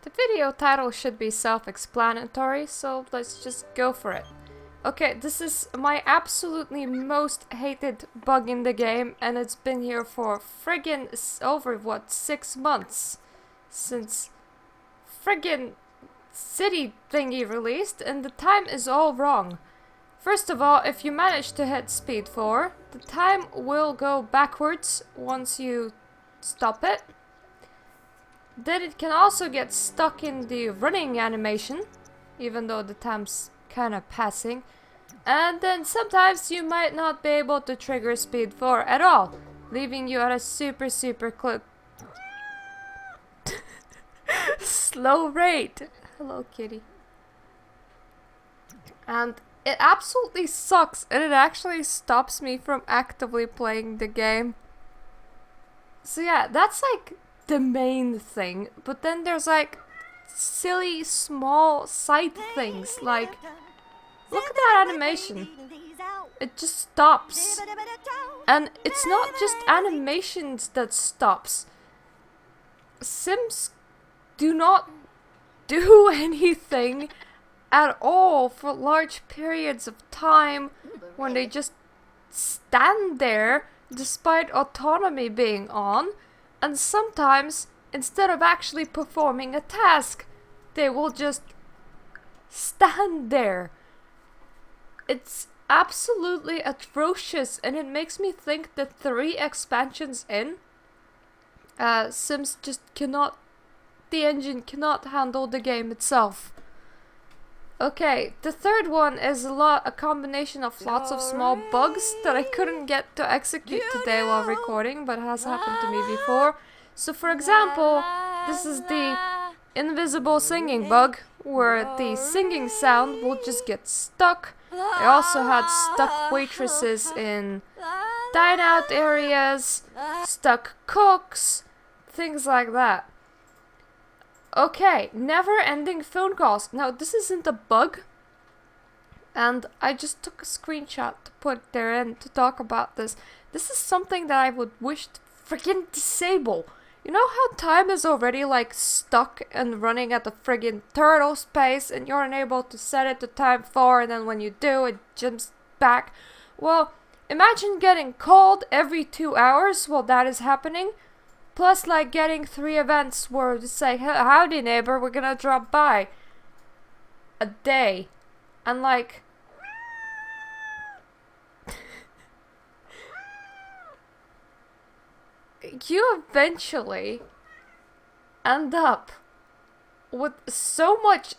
The video title should be self-explanatory, so let's just go for it. Okay, this is my absolutely most hated bug in the game, and it's been here for friggin' over, what, 6 months? Since friggin' city thingy released, and the time is all wrong. First of all, if you manage to hit speed 4, the time will go backwards once you stop it. Then it can also get stuck in the running animation, even though the time's kinda passing. And then sometimes you might not be able to trigger speed 4 at all, leaving you at a super slow rate. Hello, kitty. And it absolutely sucks, and it actually stops me from actively playing the game. So yeah, that's like the main thing, but then there's like silly small side things, like look at that animation. It just stops. And it's not just animations that stops. Sims do not do anything at all for large periods of time when they just stand there despite autonomy being on, and sometimes instead of actually performing a task, they will just stand there. It's absolutely atrocious, and it makes me think that 3 expansions in, Sims just cannot, the engine cannot handle the game itself. Okay, the third one is a combination of lots of small bugs that I couldn't get to execute today while recording, but has happened to me before. So for example, this is the invisible singing bug, where the singing sound will just get stuck. I also had stuck waitresses in dine-out areas, stuck cooks, things like that. Okay, never-ending phone calls. Now, this isn't a bug, and I just took a screenshot to put there in to talk about this. This is something that I would wish to friggin' disable. You know how time is already like stuck and running at the friggin' turtle pace, and you're unable to set it to time 4, and then when you do, it jumps back? Well, imagine getting called every 2 hours while that is happening. Plus, like, getting 3 events where you say, howdy neighbor, we're gonna drop by. A day. And like... you eventually end up with so much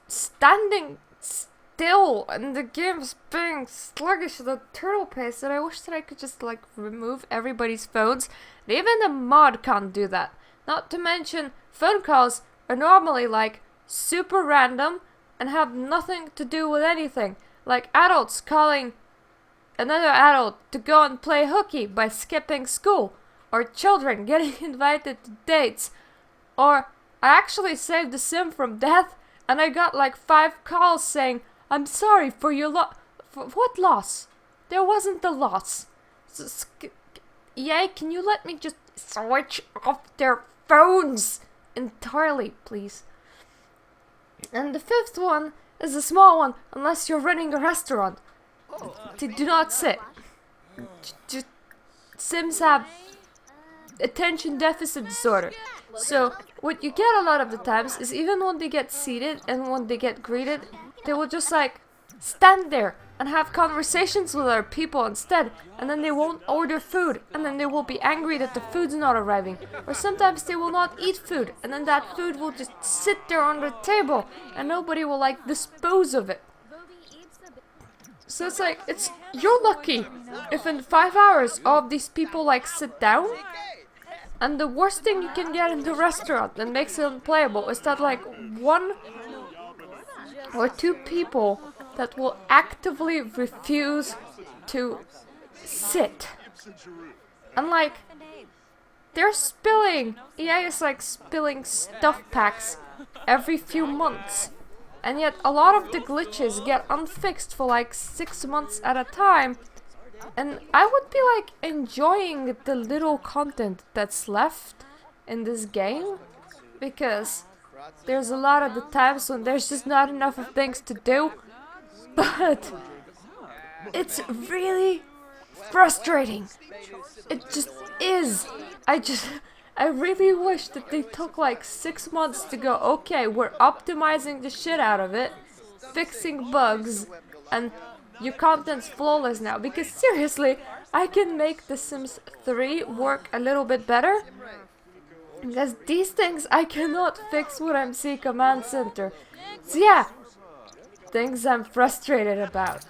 standing still and the game's being sluggish at the turtle pace that I wish that I could just like remove everybody's phones. And even the mod can't do that. Not to mention, phone calls are normally like super random and have nothing to do with anything. Like adults calling another adult to go and play hooky by skipping school. Or children getting invited to dates. Or I actually saved a sim from death and I got like 5 calls saying, I'm sorry for your loss. What loss? There wasn't a loss. EA, can you let me just switch off their phones entirely, please? And the 5th one is a small one, unless you're running a restaurant. Do not sit. Just Sims have attention deficit disorder. So what you get a lot of the times is even when they get seated and when they get greeted, they will just like stand there and have conversations with other people instead, and then they won't order food, and then they will be angry that the food's not arriving. Or sometimes they will not eat food, and then that food will just sit there on the table and nobody will like dispose of it. So it's like, you're lucky if in 5 hours all of these people like sit down. And the worst thing you can get in the restaurant that makes it unplayable is that like 1 or 2 people that will actively refuse to sit. And like, they're spilling, EA is like spilling stuff packs every few months. And yet a lot of the glitches get unfixed for like 6 months at a time. And I would be like enjoying the little content that's left in this game, because there's a lot of the times when there's just not enough of things to do. But it's really frustrating. It just is. I really wish that they took like 6 months to go, okay, we're optimizing the shit out of it, fixing bugs, and your content's flawless now. Because seriously, I can make The Sims 3 work a little bit better. Because these things I cannot fix with MC Command Center. So yeah, things I'm frustrated about.